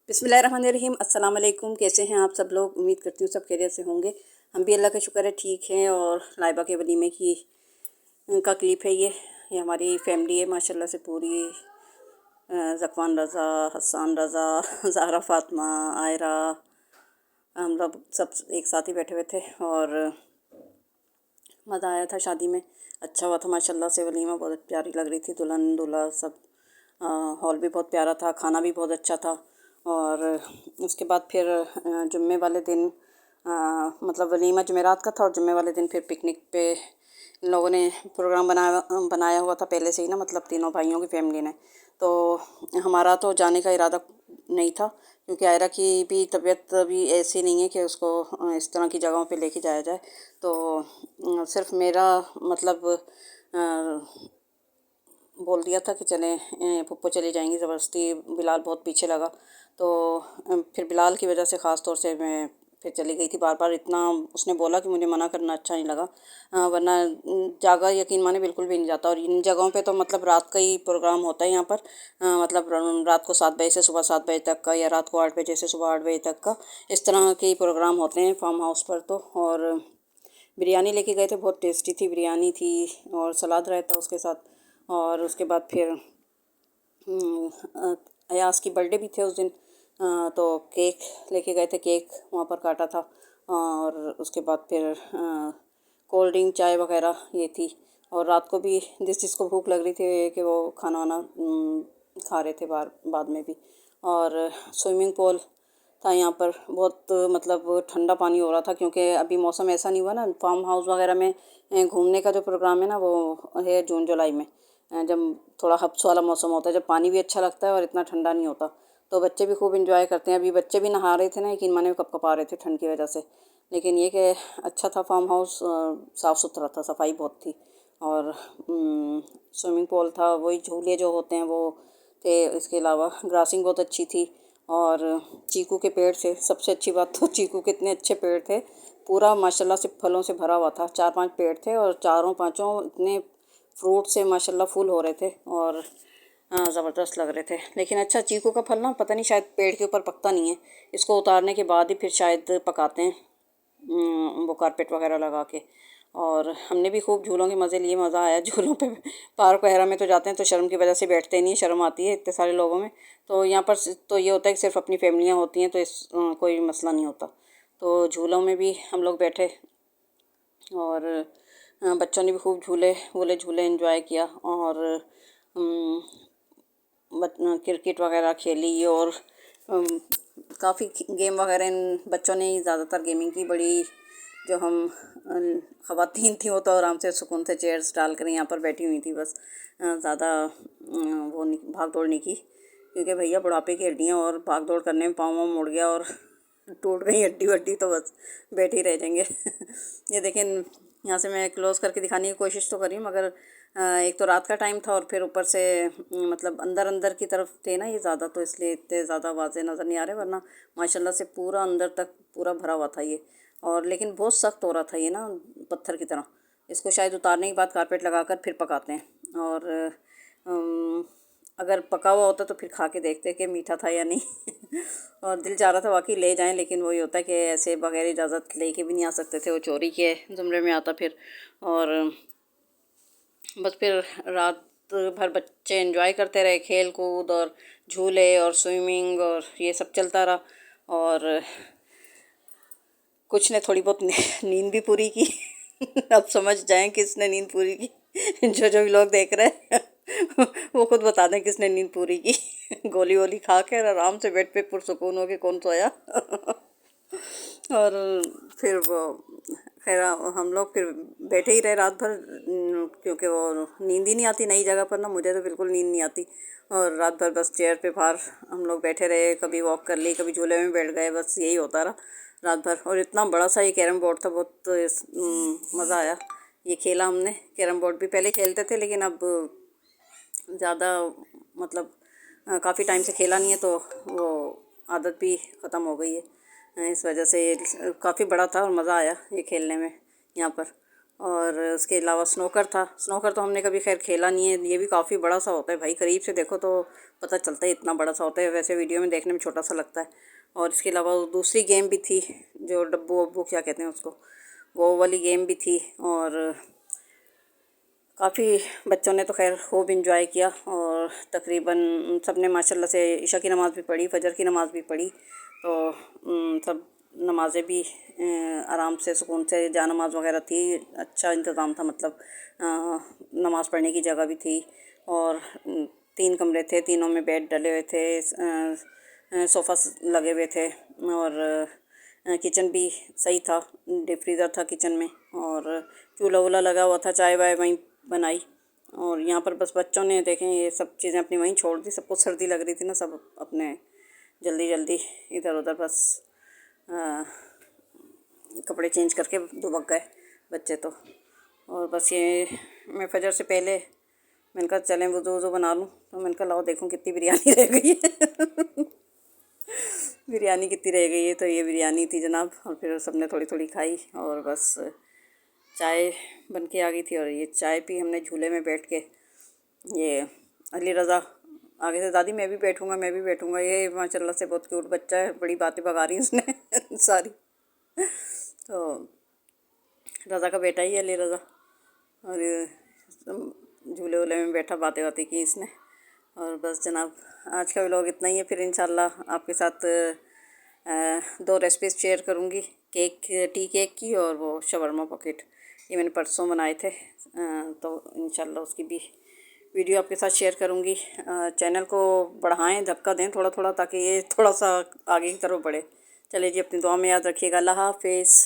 बिस्मिल्लाहिर्रहमानिर्रहीम। अस्सलाम वालेकुम। कैसे हैं आप सब लोग? उम्मीद करती हूँ सब खैरियत से होंगे। हम भी अल्लाह का शुक्र है ठीक हैं। और लाइबा के वलीमे की उनका क्लिप है ये हमारी फैमिली है माशाल्लाह से पूरी। ज़फ़ान रज़ा, हसन रज़ा, ज़हरा फ़ातिमा, आयरा, हम लोग सब एक साथ ही बैठे हुए थे और मज़ा आया था शादी में। अच्छा हुआ था माशाल्लाह से। वलीमा बहुत प्यारी लग रही थी, दुल्हन दूल्हा सब। हॉल भी बहुत प्यारा था, खाना भी बहुत अच्छा था। और उसके बाद फिर जुम्मे वाले दिन मतलब वलीमा जुमेरात का था और जुम्मे वाले दिन फिर पिकनिक पे इन लोगों ने प्रोग्राम बनाया हुआ था पहले से ही ना, मतलब तीनों भाइयों की फैमिली ने। तो हमारा तो जाने का इरादा नहीं था क्योंकि आयरा की भी तबीयत अभी ऐसी नहीं है कि उसको इस तरह की जगहों पे लेके जाया जाए। तो सिर्फ मेरा मतलब बोल दिया था कि चलें पप्पो चली जाएंगी ज़बरदस्ती। बिलाल बहुत पीछे लगा तो फिर बिलाल की वजह से ख़ास तौर से मैं फिर चली गई थी। बार बार इतना उसने बोला कि मुझे मना करना अच्छा नहीं लगा। वरना जागा यकीन माने बिल्कुल भी नहीं जाता। और इन जगहों पे तो मतलब रात का ही प्रोग्राम होता है यहाँ पर। मतलब रात को 7 बजे से सुबह 7 बजे तक का, या रात को 8 बजे से सुबह 8 बजे तक का, इस तरह के प्रोग्राम होते हैं फार्म हाउस पर तो। और बिरयानी लेके गए थे, बहुत टेस्टी थी बिरयानी थी और सलाद रहता उसके साथ। और उसके बाद फिर अयास की बर्थडे भी थे उस दिन। तो केक लेके गए थे, केक वहाँ पर काटा था। और उसके बाद फिर कोल्ड ड्रिंक चाय वगैरह ये थी। और रात को भी जिसको भूख लग रही थी कि वो खाना वाना खा रहे थे बाद में भी। और स्विमिंग पूल था यहाँ पर। बहुत मतलब ठंडा पानी हो रहा था क्योंकि अभी मौसम ऐसा नहीं हुआ ना। फार्म हाउस वगैरह में घूमने का जो प्रोग्राम है ना वो है जून जुलाई में, जब थोड़ा हब्स वाला मौसम होता है, जब पानी भी अच्छा लगता है और इतना ठंडा नहीं होता। तो बच्चे भी खूब इंजॉय करते हैं। अभी बच्चे भी नहा रहे थे ना, यकीन माने कपकपा रहे थे ठंड की वजह से। लेकिन ये कि अच्छा था फार्म हाउस, साफ़ सुथरा था, सफाई बहुत थी। और स्विमिंग पूल था, वही झूले जो होते हैं वो थे। इसके अलावा ग्रासिंग बहुत अच्छी थी। और चीकू के पेड़ थे। सबसे अच्छी बात तो चीकू के इतने अच्छे पेड़ थे, पूरा माशाल्लाह से फलों से भरा हुआ था। 4-5 पेड़ थे और चारों पांचों इतने फ्रूट से माशाल्लाह फूल हो रहे थे और ज़बरदस्त लग रहे थे। लेकिन अच्छा चीकू का फल ना पता नहीं शायद पेड़ के ऊपर पकता नहीं है, इसको उतारने के बाद ही फिर शायद पकाते हैं वो कारपेट वगैरह लगा के। और हमने भी खूब झूलों के मज़े लिए, मज़ा आया झूलों पे। पार्क वगैरह में तो जाते हैं तो शर्म की वजह से बैठते नहीं, शर्म आती है इतने सारे लोगों में। तो यहाँ पर तो ये होता है कि सिर्फ अपनी फैमिलियाँ होती हैं तो कोई मसला नहीं होता। तो झूलों में भी हम लोग बैठे और बच्चों ने भी खूब झूले एंजॉय किया। और क्रिकेट वगैरह खेली और काफ़ी गेम वगैरह इन बच्चों ने ही ज़्यादातर गेमिंग की। बड़ी जो हम ख़वातीन थी वो तो आराम से सुकून से चेयर्स डाल कर यहाँ पर बैठी हुई थी बस। ज़्यादा वो नहीं, भाग दौड़ नहीं की क्योंकि भैया बुढ़ापे की हड्डियाँ और भाग दौड़ करने में पाँव वाँव मुड़ गया और टूट गई हड्डी वड्डी तो बस बैठे ही रह जाएंगे। ये देखें, यहाँ से मैं क्लोज़ करके दिखाने की कोशिश तो करी मगर एक तो रात का टाइम था और फिर ऊपर से मतलब अंदर अंदर की तरफ थे ना ये ज़्यादा, तो इसलिए इतने ज़्यादा वाज़े नज़र नहीं आ रहे। वरना माशाल्लाह से पूरा अंदर तक पूरा भरा हुआ था ये। और लेकिन बहुत सख्त हो रहा था ये ना, पत्थर की तरह। इसको शायद उतारने के बाद कारपेट लगा कर फिर पकाते हैं। और अगर पका हुआ होता तो फिर खा के देखते कि मीठा था या नहीं। और दिल चाह रहा था वाकई ले जाएं, लेकिन वही होता है कि ऐसे बगैर इजाज़त लेके भी नहीं आ सकते थे, वो चोरी के ज़ुमरे में आता फिर। और बस फिर रात भर बच्चे एंजॉय करते रहे, खेल कूद और झूले और स्विमिंग और ये सब चलता रहा। और कुछ ने थोड़ी बहुत नींद भी पूरी की। अब समझ जाएं किसने नींद पूरी की। जो भी लोग देख रहे हैं वो खुद बता दें किसने नींद पूरी की। गोली वोली खा के और आराम से बेड पे पुरसुकून हो के कौन सोया। और फिर वो खैर हम लोग फिर बैठे ही रहे रात भर क्योंकि वो नींद ही नहीं आती नई जगह पर ना, मुझे तो बिल्कुल नींद नहीं आती। और रात भर बस चेयर पे बाहर हम लोग बैठे रहे, कभी वॉक कर ली, कभी झूले में बैठ गए, बस यही होता रहा रात भर। और इतना बड़ा सा ये कैरम बोर्ड था, बहुत मज़ा आया। ये खेला हमने, कैरम बोर्ड भी पहले खेलते थे लेकिन अब ज़्यादा मतलब काफ़ी टाइम से खेला नहीं है तो वो आदत भी ख़त्म हो गई है। इस वजह से ये काफ़ी बड़ा था और मज़ा आया ये खेलने में यहाँ पर। और उसके अलावा स्नोकर था। स्नोकर तो हमने कभी खैर खेला नहीं है, ये भी काफ़ी बड़ा सा होता है भाई, करीब से देखो तो पता चलता है इतना बड़ा सा होता है, वैसे वीडियो में देखने में छोटा सा लगता है। और इसके अलावा दूसरी गेम भी थी जो डब्बू वब्बू क्या कहते हैं उसको, वो वाली गेम भी थी। और काफ़ी बच्चों ने तो खैर खूब इंजॉय किया और तकरीबन सब ने माशाल्लाह से इशा की नमाज़ भी पढ़ी, फजर की नमाज़ भी पढ़ी। तो सब नमाज़ें भी आराम से सुकून से जा नमाज वगैरह थी, अच्छा इंतज़ाम था, मतलब नमाज़ पढ़ने की जगह भी थी। और 3 कमरे थे, तीनों में बेड डले हुए थे, सोफ़ा लगे हुए थे। और किचन भी सही था, डीप फ्रीज़र था किचन में। और चूल्हा वूल्हा लगा हुआ था, चाय वाय वहीं बनाई। और यहाँ पर बस बच्चों ने देखें ये सब चीज़ें अपनी वहीं छोड़ दी, सबको सर्दी लग रही थी ना, सब अपने जल्दी जल्दी इधर उधर बस कपड़े चेंज करके दुबक गए बच्चे तो। और बस ये मैं फजर से पहले मैंने कहा चलें वज़ू वज़ू बना लूँ, तो मैंने कहा लाओ देखूँ कितनी बिरयानी रह गई है बिरयानी कितनी रह गई है, तो ये बिरयानी थी जनाब। और फिर सबने थोड़ी थोड़ी खाई और बस चाय बन के आ गई थी। और ये चाय पी हमने झूले में बैठ के। ये अली रज़ा आगे से, दादी मैं भी बैठूँगा मैं भी बैठूँगा, ये माशाल्लाह से बहुत क्यूट बच्चा है, बड़ी बातें भगा रही उसने सारी। तो रज़ा का बेटा ही है अली रज़ा। और झूले वूले में बैठा बातें बातें की इसने। और बस जनाब आज का व्लॉग इतना ही है, फिर इंशाल्लाह आपके साथ 2 रेसिपीज़ शेयर करूँगी, टी केक की और वो शवरमा पॉकेट, ये मैंने परसों बनाए थे। तो इंशाल्लाह उसकी भी वीडियो आपके साथ शेयर करूँगी। चैनल को बढ़ाएं, धक्का दें थोड़ा थोड़ा, ताकि ये थोड़ा सा आगे की तरफ बढ़े। चलिए जी, अपनी दुआ में याद रखिएगा। अल्लाह हाफ़िज़।